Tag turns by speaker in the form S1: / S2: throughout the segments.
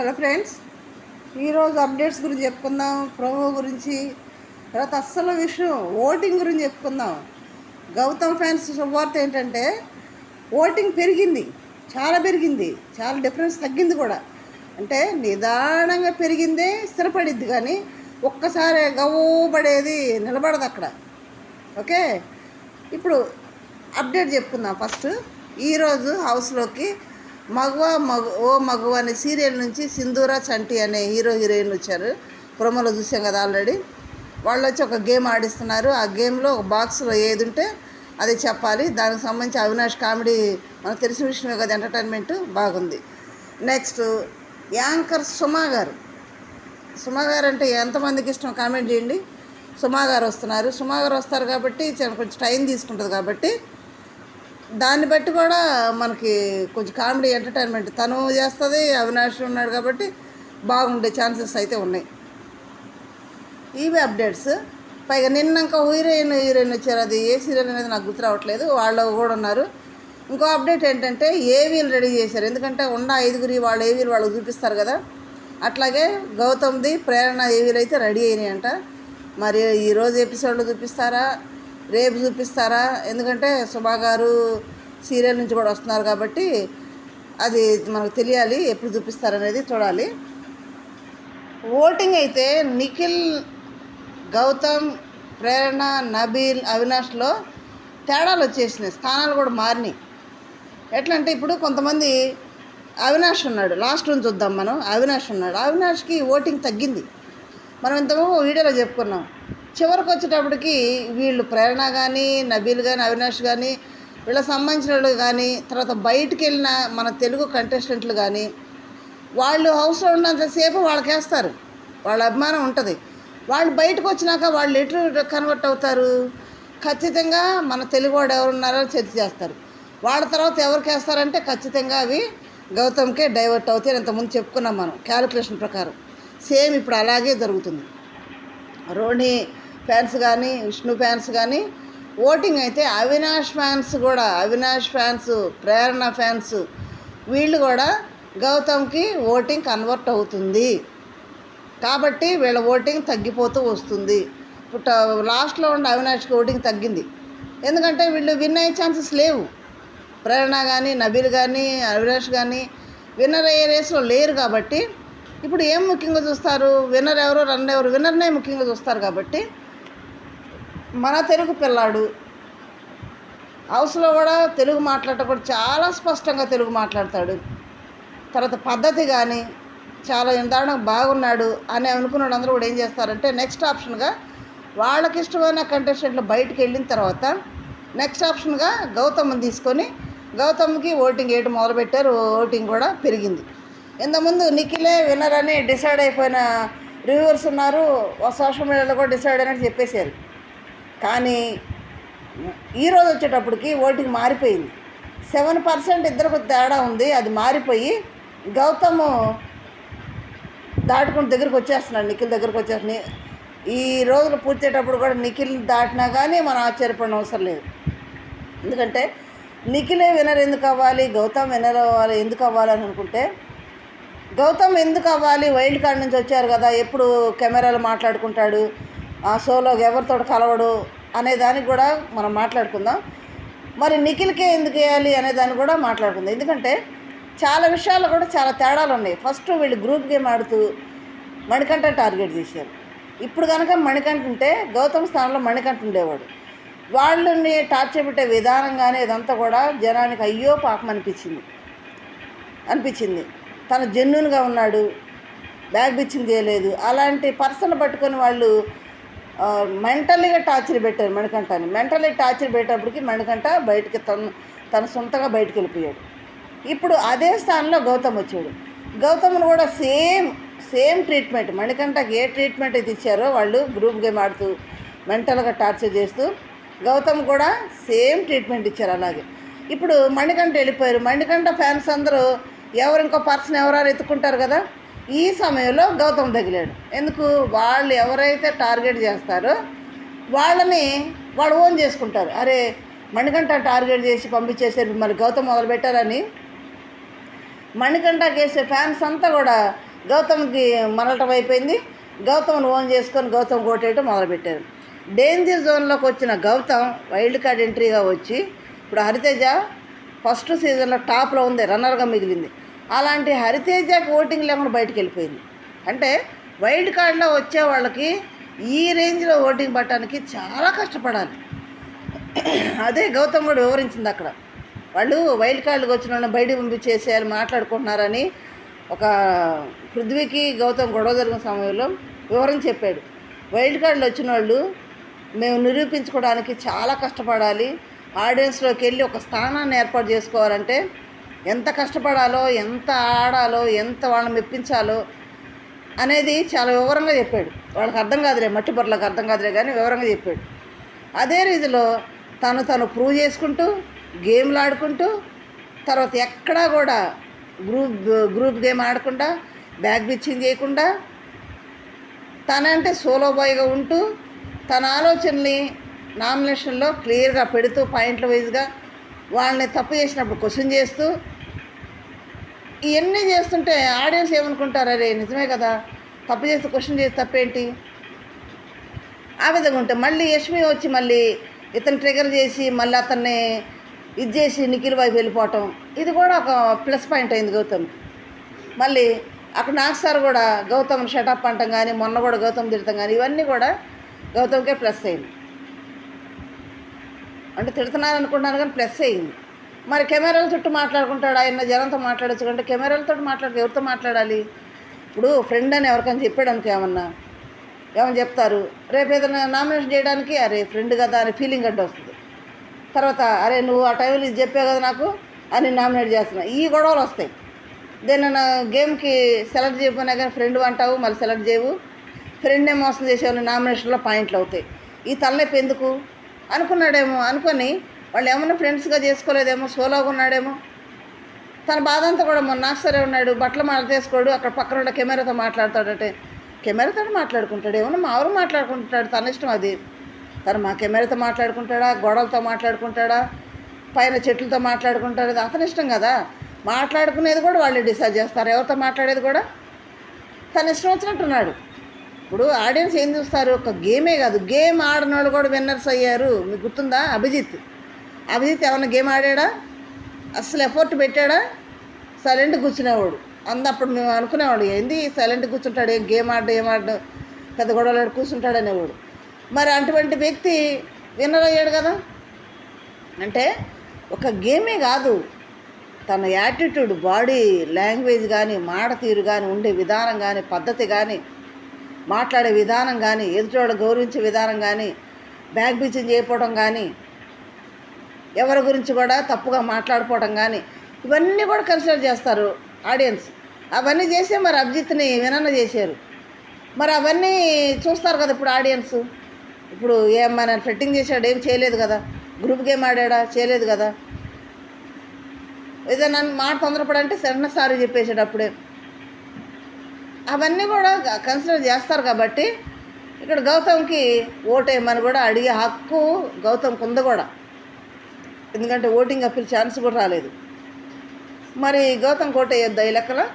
S1: Hello friends, ఈరోజు updates గురించి చెప్పుకుందాం. ప్రోమో గురించి, తర్వాత అస్సలు విషయం ఓటింగ్ గురించి చెప్పుకుందాం. గౌతమ్ ఫ్యాన్స్ శుభవార్త ఏంటంటే ఓటింగ్ పెరిగింది, చాలా పెరిగింది, చాలా డిఫరెన్స్ తగ్గింది కూడా. అంటే నిదానంగా పెరిగిందే స్థిరపడిద్ది, కానీ ఒక్కసారి గవ్వబడేది నిలబడదు అక్కడ. ఓకే, ఇప్పుడు అప్డేట్ చెప్పుకుందాం. ఫస్ట్ ఈరోజు హౌస్లోకి మగువ అనే సీరియల్ నుంచి సింధూర చంటి అనే హీరోయిన్ వచ్చారు. ప్రోమోలో చూసాం కదా ఆల్రెడీ. వాళ్ళు వచ్చి ఒక గేమ్ ఆడిస్తున్నారు. ఆ గేమ్లో ఒక బాక్స్లో ఏది ఉంటే అది చెప్పాలి. దానికి సంబంధించి అవినాష్ కామెడీ మనకు తెలిసిన విషయమే కదా, ఎంటర్టైన్మెంట్ బాగుంది. నెక్స్ట్ యాంకర్ సుమా గారు అంటే ఎంతమందికి ఇష్టం కామెంట్ చేయండి. సుమా గారు వస్తారు కాబట్టి కొంచెం టైం తీసుకుంటుంది కాబట్టి దాన్ని బట్టి కూడా మనకి కొంచెం కామెడీ ఎంటర్టైన్మెంట్ తను చేస్తుంది. అవినాష్ ఉన్నాడు కాబట్టి బాగుండే ఛాన్సెస్ అయితే ఉన్నాయి. ఇవి అప్డేట్స్. పైగా నిన్నంక హీరోయిన్ వచ్చారు. అది ఏ సీరియల్ అనేది నాకు గుర్తు రావట్లేదు. వాళ్ళు కూడా ఉన్నారు. ఇంకో అప్డేట్ ఏంటంటే ఏవీలు రెడీ చేశారు. ఎందుకంటే ఉన్న 5 వాళ్ళు ఏవీలు వాళ్ళకి చూపిస్తారు కదా, అట్లాగే గౌతమ్ది ప్రేరణ ఏవీలు అయితే రెడీ అయినాయి అంట. మరి ఈరోజు ఎపిసోడ్లో చూపిస్తారా, రేపు చూపిస్తారా? ఎందుకంటే సుమా గారు సీరియల్ నుంచి కూడా వస్తున్నారు కాబట్టి అది మనకు తెలియాలి. ఎప్పుడు చూపిస్తారనేది చూడాలి. ఓటింగ్ అయితే నిఖిల్, గౌతమ్, ప్రేరణ, నబీల్, అవినాష్లో తేడాలు వచ్చేసినాయి. స్థానాలు కూడా మారినాయి. ఎట్లా అంటే ఇప్పుడు కొంతమంది అవినాష్ ఉన్నాడు, లాస్ట్ నుంచి చూద్దాం మనం. అవినాష్కి ఓటింగ్ తగ్గింది. మనం ఇంతకు వీడియోలో చెప్పుకున్నాం. చివరికి వచ్చేటప్పటికి వీళ్ళు ప్రేరణ కానీ, నబీల్ కానీ, అవినాష్ కానీ, వీళ్ళకి సంబంధించిన వాళ్ళు కానీ, తర్వాత బయటికి వెళ్ళిన మన తెలుగు కంటెస్టెంట్లు కానీ, వాళ్ళు హౌస్లో ఉన్నంతసేపు వాళ్ళకేస్తారు. వాళ్ళ అభిమానం ఉంటుంది. వాళ్ళు బయటకు వచ్చినాక వాళ్ళు ఎటు కన్వర్ట్ అవుతారు? ఖచ్చితంగా మన తెలుగు వాడు ఎవరున్నారో చర్చ చేస్తారు. వాళ్ళ తర్వాత ఎవరికి వేస్తారంటే ఖచ్చితంగా అవి గౌతమ్కే డైవర్ట్ అవుతాయి. ఇంతకుముందు చెప్పుకున్నాం మనం క్యాలిక్యులేషన్ ప్రకారం. సేమ్ ఇప్పుడు అలాగే జరుగుతుంది. రోహిణి ఫ్యాన్స్ కానీ, విష్ణు ఫ్యాన్స్ కానీ ఓటింగ్ అయితే అవినాష్ ఫ్యాన్స్, ప్రేరణ ఫ్యాన్స్ వీళ్ళు కూడా గౌతమ్కి ఓటింగ్ కన్వర్ట్ అవుతుంది. కాబట్టి వీళ్ళ ఓటింగ్ తగ్గిపోతూ వస్తుంది. ఇప్పుడు లాస్ట్లో ఉన్న అవినాష్కి ఓటింగ్ తగ్గింది. ఎందుకంటే వీళ్ళు విన్ అయ్యే ఛాన్సెస్ లేవు. ప్రేరణ కానీ, నబీల్ కానీ, అవినాష్ కానీ విన్నర్ అయ్యే రేస్లో లేరు. కాబట్టి ఇప్పుడు ఏం ముఖ్యంగా చూస్తారు? విన్నర్ ఎవరు, రన్ ఎవరు? విన్నర్నే ముఖ్యంగా చూస్తారు. కాబట్టి మన తెలుగు పిల్లాడు హౌస్లో కూడా తెలుగు మాట్లాడటం కూడా చాలా స్పష్టంగా తెలుగు మాట్లాడతాడు. తర్వాత పద్ధతి కానీ చాలా నిదానం బాగున్నాడు అని అనుకున్న వాళ్ళందరూ కూడా ఏం చేస్తారంటే నెక్స్ట్ ఆప్షన్గా వాళ్ళకి ఇష్టమైన కంటెస్టెంట్లు బయటికి వెళ్ళిన తర్వాత నెక్స్ట్ ఆప్షన్గా గౌతమ్ని తీసుకొని గౌతమ్కి ఓటింగ్ వేయడం మొదలుపెట్టారు. ఓటింగ్ కూడా పెరిగింది. ఇంతకుముందు నిఖిలే విన్నర్ అని డిసైడ్ అయిపోయిన రివ్యూవర్స్ ఉన్నారు. సోషల్ మీడియాలో కూడా డిసైడ్ అయినట్టు చెప్పేశారు. కానీ ఈరోజు వచ్చేటప్పటికి ఓటింగ్ మారిపోయింది. 7% ఇద్దరికి తేడా ఉంది. అది మారిపోయి గౌతమ్ దాటుకుని దగ్గరికి వచ్చేస్తున్నాడు. నిఖిల్ దగ్గరికి వచ్చేస్తున్నాయి. ఈ రోజులు పూర్తయ్యేటప్పుడు కూడా నిఖిల్ దాటినా కానీ మనం ఆశ్చర్యపడిన అవసరం లేదు. ఎందుకంటే నిఖిలే విన్నర్ ఎందుకు అవ్వాలి, గౌతమ్ విన్నర్ అవ్వాలి ఎందుకు అవ్వాలని అనుకుంటే, గౌతమ్ ఎందుకు అవ్వాలి? వైల్డ్ కార్డ్ నుంచి వచ్చారు కదా, ఎప్పుడు కెమెరాలు మాట్లాడుకుంటాడు, ఆ షోలో ఎవరితో కలవడు అనే దానికి కూడా మనం మాట్లాడుకుందాం. మరి నిఖిల్కే ఎందుకు వేయాలి అనే దాన్ని కూడా మాట్లాడుకుందాం. ఎందుకంటే చాలా విషయాల్లో కూడా చాలా తేడాలు ఉన్నాయి. ఫస్ట్ వీళ్ళు గ్రూప్ గేమ్ ఆడుతూ మణికంఠ టార్గెట్ చేశారు. ఇప్పుడు కనుక మణికంఠ ఉంటే గౌతమ్ స్థానంలో మణికంఠ ఉండేవాడు. వాళ్ళని టార్చర్ పెట్టే విధానం కానీ ఇదంతా కూడా జనానికి అయ్యో పాపం అనిపించింది. తను జెన్యూన్గా ఉన్నాడు, బ్యాగ్ బిచ్చింగ్ చేయలేదు. అలాంటి పర్సన్ పట్టుకొని వాళ్ళు మెంటల్లీగా టార్చర్ పెట్టారు మణికంఠని. మెంటల్లీ టార్చర్ పెట్టేటప్పటికి మణికంఠ బయటికి తన సొంతగా బయటికి వెళ్ళిపోయాడు. ఇప్పుడు అదే స్థానంలో గౌతమ్ వచ్చాడు. గౌతమ్ను కూడా సేమ్ ట్రీట్మెంట్, మణికంఠకి ఏ ట్రీట్మెంట్ అయితే ఇచ్చారో వాళ్ళు గ్రూప్ గేమ్ ఆడుతూ మెంటల్గా టార్చర్ చేస్తూ గౌతమ్ కూడా సేమ్ ట్రీట్మెంట్ ఇచ్చారు. అలాగే ఇప్పుడు మణికంఠ వెళ్ళిపోయారు. మణికంఠ ఫ్యాన్స్ అందరూ ఇంకో పర్సన్ ఎవరెవరు ఎత్తుకుంటారు కదా, ఈ సమయంలో గౌతమ్ తగిలాడు. ఎందుకు? వాళ్ళు ఎవరైతే టార్గెట్ చేస్తారో వాళ్ళని వాళ్ళు ఓన్ చేసుకుంటారు. అరే మణికంఠ టార్గెట్ చేసి పంపించేసారు, మరి గౌతమ్ మొదలుపెట్టారని మణికంఠ కేసే ఫ్యాన్స్ అంతా కూడా గౌతమ్కి మరలటం అయిపోయింది. గౌతమ్ని ఓన్ చేసుకొని గౌతమ్ కొట్టేయటం మొదలుపెట్టారు. డేంజర్ జోన్లోకి వచ్చిన గౌతమ్ వైల్డ్ కార్డ్ ఎంట్రీగా వచ్చి ఇప్పుడు హరితేజ ఫస్ట్ సీజన్లో టాప్లో ఉంది, రన్నర్గా మిగిలింది. అలాంటి హరితేజకి ఓటింగ్ లేకుండా బయటకు వెళ్ళిపోయింది. అంటే వైల్డ్ కార్డ్లో వచ్చే వాళ్ళకి ఈ రేంజ్లో ఓటింగ్ పట్టడానికి చాలా కష్టపడాలి. అదే గౌతమ్ కూడా వివరించింది అక్కడ. వాళ్ళు వైల్డ్ కార్డులకు వచ్చిన వాళ్ళని బయటకు పంపించేసేయాలి మాట్లాడుకుంటున్నారని ఒక పృథ్వీకి గౌతమ్ గొడవ జరిగిన సమయంలో వివరించి చెప్పాడు. వైల్డ్ కార్డులు వచ్చిన వాళ్ళు మేము నిరూపించుకోవడానికి చాలా కష్టపడాలి. ఆడియన్స్లోకి వెళ్ళి ఒక స్థానాన్ని ఏర్పాటు చేసుకోవాలంటే ఎంత కష్టపడాలో, ఎంత ఆడాలో, ఎంత వాళ్ళని మెప్పించాలో అనేది చాలా వివరంగా చెప్పాడు. వాళ్ళకి అర్థం కాదులే, మట్టి బొర్రలకు అర్థం కాదులే కానీ వివరంగా చెప్పాడు. అదే రీతిలో తను ప్రూవ్ చేసుకుంటూ గేమ్లు ఆడుకుంటూ తర్వాత ఎక్కడా కూడా గ్రూప్ గేమ్ ఆడకుండా, బ్యాక్ బిచ్చింగ్ చేయకుండా తనంటే సోలో బాయ్గా ఉంటూ తన ఆలోచనని నామినేషన్లో క్లియర్గా పెడుతూ పాయింట్ల వైజ్గా వాళ్ళని తప్పు చేసినప్పుడు క్వశ్చన్ చేస్తూ ఇవన్నీ చేస్తుంటే ఆడియన్స్ ఏమనుకుంటారు, అరే నిజమే కదా, తప్పు చేస్తే క్వశ్చన్ చేసి తప్పేంటి, ఆ విధంగా ఉంటే మళ్ళీ యష్మి వచ్చి మళ్ళీ ఇతను ట్రిగర్ చేసి మళ్ళీ అతన్ని ఇది చేసి నిఖిల్ వైపు వెళ్ళిపోవటం, ఇది కూడా ఒక ప్లస్ పాయింట్ అయింది గౌతమ్కి. మళ్ళీ అక్కడ నాగ్ సార్ కూడా గౌతమ్ షటప్ అంటాం కానీ మొన్న కూడా గౌతమ్ తిడతాం కానీ ఇవన్నీ కూడా గౌతమ్కే ప్లస్ అయింది. అంటే తిడుతున్నారు అనుకుంటున్నాను కానీ ప్లస్ అయింది. మరి కెమెరాల చుట్టూ మాట్లాడుకుంటాడు, ఆయన జనంతో మాట్లాడచ్చు అంటే కెమెరాలతో ఎవరితో మాట్లాడాలి? ఇప్పుడు ఫ్రెండ్ అని ఎవరికైనా చెప్పాడు అనుకో, ఏమని చెప్తారు, రేపు ఏదైనా నామినేషన్ చేయడానికి అరే ఫ్రెండ్ కదా అనే ఫీలింగ్ అంటే వస్తుంది. తర్వాత అరే నువ్వు ఆ టైంలో ఇది చెప్పావు కదా నాకు అని నామినేట్ చేస్తున్నా, ఈ గొడవలు వస్తాయి. దేనైనా గేమ్కి సెలెక్ట్ చేయకపోయినా కానీ ఫ్రెండ్ అంటావు, మళ్ళీ సెలెక్ట్ చేయవు, ఫ్రెండ్నే మోసం చేసేవాళ్ళు నామినేషన్లో పాయింట్లు అవుతాయి. ఈ తలనొప్పి ఎందుకు అనుకున్నాడేమో, అనుకొని వాళ్ళు ఏమన్నా ఫ్రెండ్స్గా చేసుకోలేదేమో, సోలోగా ఉన్నాడేమో. తన బాధ అంతా కూడా మొన్న నాగ్సరే ఉన్నాడు, బట్టలు మార్చేసుకోడు, అక్కడ పక్కన ఉన్న కెమెరాతో మాట్లాడతాడంటే కెమెరాతో మాట్లాడుకుంటాడు, ఏమన్నా మా ఎవరు మాట్లాడుకుంటాడు, తన ఇష్టం అది. తను మా కెమెరాతో మాట్లాడుకుంటాడా, గొడవలతో మాట్లాడుకుంటాడా, పైన చెట్లతో మాట్లాడుకుంటాడు, అది అతని ఇష్టం కదా. మాట్లాడుకునేది కూడా వాళ్ళే డిసైడ్ చేస్తారు, ఎవరితో మాట్లాడేది కూడా తన ఇష్టం వచ్చినట్టున్నాడు. ఇప్పుడు ఆడియన్స్ ఏం చూస్తారు, ఒక గేమే కాదు, గేమ్ ఆడిన వాళ్ళు కూడా విన్నర్స్ అయ్యారు. మీకు గుర్తుందా? అభిజిత్ ఏమన్నా గేమ్ ఆడాడా? అస్సలు ఎఫర్ట్ పెట్టాడా? సైలెంట్ కూర్చునేవాడు. అప్పుడు మేము అనుకునేవాడు ఏంది సైలెంట్ కూర్చుంటాడు, ఏం గేమ్ ఆడడం పెద్ద గొడవలు కూర్చుంటాడు అనేవాడు. మరి అటువంటి వ్యక్తి విన్నర్ అయ్యాడు కదా. అంటే ఒక గేమే కాదు, తన యాటిట్యూడ్, బాడీ లాంగ్వేజ్ కానీ, మాట తీరు కానీ, ఉండే విధానం కానీ, పద్ధతి కానీ, మాట్లాడే విధానం కానీ, ఎదుటివాడు గౌరవించే విధానం కానీ, బ్యాక్ బిచ్చింగ్ చేయకపోవడం కానీ, ఎవరి గురించి కూడా తప్పుగా మాట్లాడుకోవడం కానీ, ఇవన్నీ కూడా కన్సిడర్ చేస్తారు ఆడియన్స్. అవన్నీ చేసే మరి అభిజిత్ని వినన్న చేశారు. మరి అవన్నీ చూస్తారు కదా ఇప్పుడు ఆడియన్స్. ఇప్పుడు ఏమన్నా ఫెట్టింగ్ చేశాడు, ఏం చేయలేదు కదా. గ్రూప్ గేమ్ ఆడాడా, చేయలేదు కదా. ఏదైనా మాట తొందరపడంటే సడన్ సారీ చెప్పేసాడు అప్పుడే. అవన్నీ కూడా కన్సిడర్ చేస్తారు కాబట్టి ఇక్కడ గౌతమ్కి ఓటేయమని కూడా అడిగే హక్కు గౌతమ్కి ఉంది కూడా. ఎందుకంటే ఓటింగ్ అప్పీల్ ఛాన్స్ కూడా రాలేదు. మరి గౌతమ్ ఓటేయొద్దా ఈ లెక్కలో?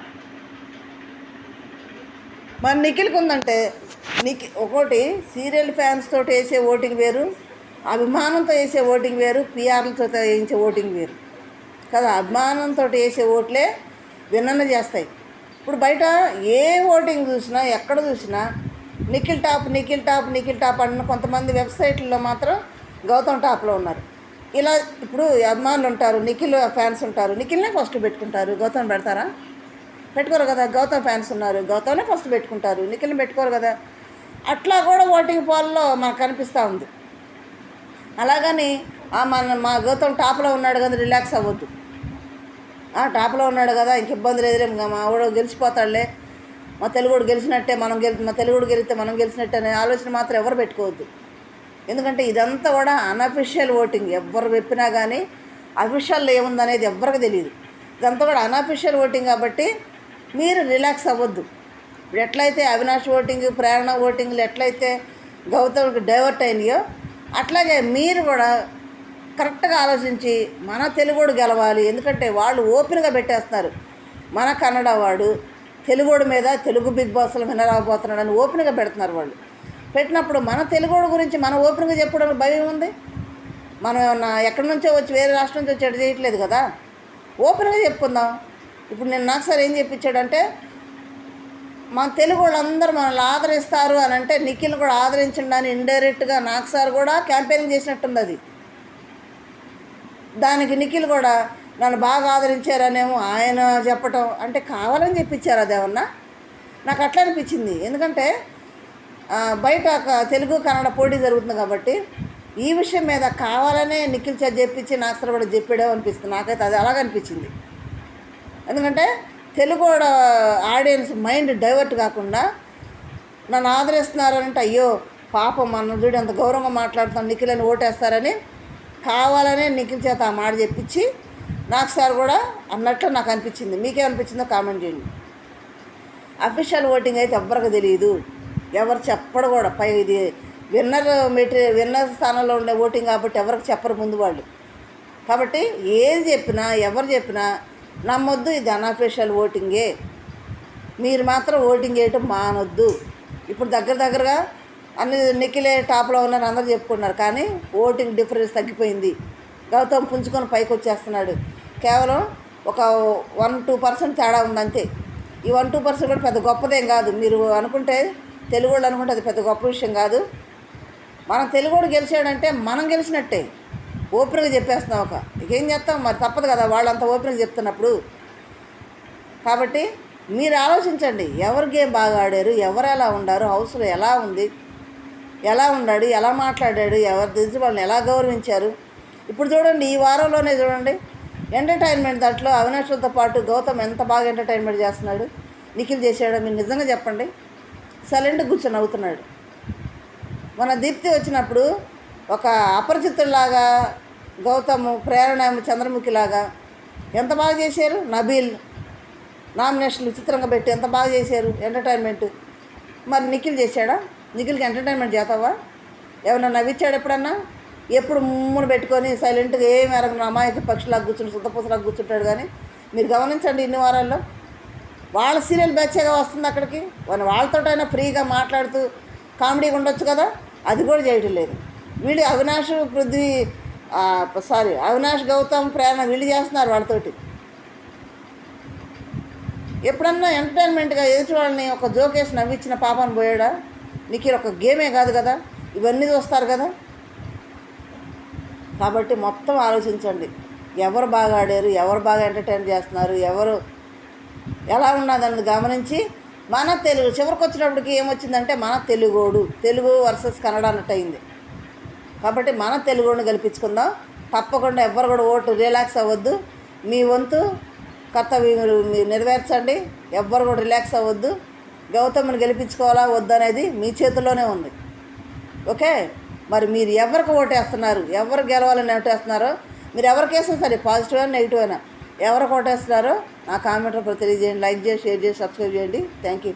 S1: మరి నిఖిల్కి ఉందంటే ఒకటి సీరియల్ ఫ్యాన్స్ తోటి వేసే ఓటింగ్ వేరు, అభిమానంతో వేసే ఓటింగ్ వేరు, పిఆర్లతో వేయించే ఓటింగ్ వేరు కదా. అభిమానంతో వేసే ఓట్లే విన్నన్న చేస్తాయి. ఇప్పుడు బయట ఏ ఓటింగ్ చూసినా, ఎక్కడ చూసినా నిఖిల్ టాప్ అన్న కొంతమంది వెబ్సైట్లలో మాత్రం గౌతమ్ టాప్లో ఉన్నారు. ఇలా ఇప్పుడు అభిమానులు ఉంటారు, నిఖిల్ ఫ్యాన్స్ ఉంటారు, నిఖిల్నే ఫస్ట్ పెట్టుకుంటారు, గౌతమ్ పెడతారా? పెట్టుకోరు కదా. గౌతమ్ ఫ్యాన్స్ ఉన్నారు, గౌతమ్నే ఫస్ట్ పెట్టుకుంటారు, నిఖిల్ని పెట్టుకోరు కదా. అట్లా కూడా ఓటింగ్ పోల్లో మనకు కనిపిస్తూ ఉంది. అలాగని మా గౌతమ్ టాప్లో ఉన్నాడు కదా రిలాక్స్ అవ్వద్దు. టాప్లో ఉన్నాడు కదా ఇంక ఇబ్బంది లేదు, మా వాడు గెలిచిపోతాడులే, మా తెలుగుడు గెలిచినట్టే మా తెలుగుడు గెలిస్తే మనం గెలిచినట్టే అనే ఆలోచన మాత్రం ఎవరు పెట్టుకోవద్దు. ఎందుకంటే ఇదంతా కూడా అన్అఫిషియల్ ఓటింగ్. ఎవరు చెప్పినా కానీ అఫిషియల్లో ఏముందనేది ఎవరికి తెలియదు. ఇదంతా కూడా అన్అఫిషియల్ ఓటింగ్ కాబట్టి మీరు రిలాక్స్ అవ్వద్దు. ఇప్పుడు ఎట్లయితే అవినాష్ ఓటింగ్, ప్రేరణ ఓటింగ్లు ఎట్లయితే గౌతమ్కి డైవర్ట్ అయినాయో అట్లాగే మీరు కూడా కరెక్ట్గా ఆలోచించి మన తెలుగుడు గెలవాలి. ఎందుకంటే వాళ్ళు ఓపెన్గా పెట్టేస్తున్నారు, మన కన్నడ వాడు తెలుగోడు మీద తెలుగు బిగ్ బాస్లో వినరాబోతున్నాడని ఓపెన్గా పెడుతున్నారు వాళ్ళు. పెట్టినప్పుడు మన తెలుగోడు గురించి మన ఓపెన్గా చెప్పడానికి భయం ఉంది. మనం ఏమన్నా ఎక్కడి నుంచో వచ్చి వేరే రాష్ట్రం నుంచి వచ్చి ఎటు చేయట్లేదు కదా, ఓపెన్గా చెప్పుకుందాం. ఇప్పుడు నేను నాకు సార్ ఏం చెప్పించాడంటే, మన తెలుగు వాళ్ళందరూ మనల్ని ఆదరిస్తారు అని అంటే నిఖిల్ కూడా ఆదరించండి అని ఇండైరెక్ట్గా నాకు సార్ కూడా క్యాంపెయినింగ్ చేసినట్టుంది. అది దానికి నిఖిల్ కూడా నన్ను బాగా ఆదరించారనేమో ఆయన చెప్పటం అంటే కావాలని చెప్పించారు. అదేమన్నా నాకు అట్లా అనిపించింది. ఎందుకంటే బయట తెలుగు కన్నడ పోటీ జరుగుతుంది కాబట్టి ఈ విషయం మీద కావాలనే నిఖిల్ చేత చెప్పించి నాకు సార్ కూడా చెప్పాడో అనిపిస్తుంది. నాకైతే అది అలాగ అనిపించింది. ఎందుకంటే తెలుగు ఆడియన్స్ మైండ్ డైవర్ట్ కాకుండా నన్ను ఆదరిస్తున్నారంటే అయ్యో పాపం మన చూడు అంత గౌరవంగా మాట్లాడుతాను నిఖిల్ అని ఓటేస్తారని కావాలనే నిఖిల్ చేత ఆ మాట చెప్పించి నాకు సార్ కూడా అన్నట్లు నాకు అనిపించింది. మీకేమనిపించిందో కామెంట్ చేయండి. అఫీషియల్ ఓటింగ్ అయితే ఎవ్వరికి తెలియదు, ఎవరు చెప్పడు కూడా. పై ఇది విన్నర్ స్థానంలో ఉండే ఓటింగ్ కాబట్టి ఎవరికి చెప్పరు ముందు వాళ్ళు. కాబట్టి ఏది చెప్పినా ఎవరు చెప్పినా నమ్మొద్దు, ఇది అన్అఫీషియల్ ఓటింగే. మీరు మాత్రం ఓటింగ్ చేయటం మానొద్దు. ఇప్పుడు దగ్గరగా అన్ని నిఖిలే టాప్లో ఉన్నారు అందరూ చెప్పుకున్నారు, కానీ ఓటింగ్ డిఫరెన్స్ తగ్గిపోయింది. గౌతమ్ పుంజుకొని పైకి వచ్చేస్తున్నాడు. కేవలం ఒక 1-2% తేడా ఉంది అంతే. ఈ 1-2% కూడా పెద్ద గొప్పదేం కాదు. మీరు అనుకుంటే తెలుగు వాళ్ళు అనుకుంటే అది పెద్ద గొప్ప విషయం కాదు. మన తెలుగుడు గెలిచాడంటే మనం గెలిచినట్టే. ఓపెన్గా చెప్పేస్తున్నాం. ఇకేం చేస్తాం మరి, తప్పదు కదా వాళ్ళంతా ఓపెన్గా చెప్తున్నప్పుడు. కాబట్టి మీరు ఆలోచించండి, ఎవరు గేమ్ బాగా ఆడారు, ఎవరు ఎలా ఉండారు, హౌస్లో ఎలా ఉంది, ఎలా ఉన్నాడు, ఎలా మాట్లాడాడు, ఎవరు తెలిసి వాళ్ళని ఎలా గౌరవించారు. ఇప్పుడు చూడండి, ఈ వారంలోనే చూడండి ఎంటర్టైన్మెంట్ దాంట్లో అవినాష్తో పాటు గౌతమ్ ఎంత బాగా ఎంటర్టైన్మెంట్ చేస్తున్నాడు. నిఖిల్ చేశాడు. మీరు నిజంగా చెప్పండి, సైలెంట్గా కూర్చొని అవుతున్నాడు. మన దీప్తి వచ్చినప్పుడు ఒక అపరిచితుల్లాగా గౌతమ్, ప్రేరణ చంద్రముఖిలాగా ఎంత బాగా చేశారు. నబీల్ నామినేషన్ విచిత్రంగా పెట్టి ఎంత బాగా చేశారు ఎంటర్టైన్మెంట్. మరి నిఖిల్ చేశాడా? నిఖిల్కి ఎంటర్టైన్మెంట్ చేస్తావా? ఏమన్నా నవ్విచ్చాడు ఎప్పుడన్నా? ఎప్పుడు ముమ్మును పెట్టుకొని సైలెంట్గా ఏమి ఎరగను అమాయక పక్షిలాగా కూర్చుని శుద్ధపూసలాగా కూర్చుంటాడు. కానీ మీరు గమనించండి, ఇన్ని వారాల్లో వాళ్ళ సీరియల్ బ్యాచ్గా వస్తుంది అక్కడికి. వాళ్ళతోటైనా ఫ్రీగా మాట్లాడుతూ కామెడీగా ఉండొచ్చు కదా, అది కూడా చేయటం లేదు. వీళ్ళు అవినాష్ గౌతమ్ ప్రేరణ వీళ్ళు చేస్తున్నారు వాళ్ళతోటి. ఎప్పుడన్నా ఎంటర్టైన్మెంట్గా ఎదుటి వాళ్ళని ఒక జోకేసి నవ్వించిన పాపను పోయాడా? నిఖిల్ ఒక గేమే కాదు కదా, ఇవన్నీ చూస్తారు కదా. కాబట్టి మొత్తం ఆలోచించండి, ఎవరు బాగా ఆడారు, ఎవరు బాగా ఎంటర్టైన్ చేస్తున్నారు, ఎవరు ఎలా ఉన్నదని గమనించి మన తెలుగు చివరికి వచ్చినప్పటికి ఏమొచ్చిందంటే మన తెలుగు వర్సెస్ కన్నడ అన్నట్టు అయింది. కాబట్టి మన తెలుగుని గెలిపించుకుందాం. తప్పకుండా ఎవ్వరు కూడా ఓటు రిలాక్స్ అవ్వద్దు. మీ వంతు కర్తవ్యం మీరు నెరవేర్చండి. ఎవ్వరు కూడా రిలాక్స్ అవ్వద్దు. గౌతమ్ని గెలిపించుకోవాలా వద్దనేది మీ చేతుల్లోనే ఉంది. ఓకే, మరి మీరు ఎవరికి ఓటేస్తున్నారు, ఎవరు గెలవాలని ఓటేస్తున్నారో, మీరు ఎవరికేసినా సరే పాజిటివ్ అయినా నెగిటివ్ అయినా ఎవరికి ఓటేస్తున్నారో నా కామెంట్లో తెలియజేయండి. లైక్ చేసి, షేర్ చేసి, సబ్స్క్రైబ్ చేయండి. Thank you.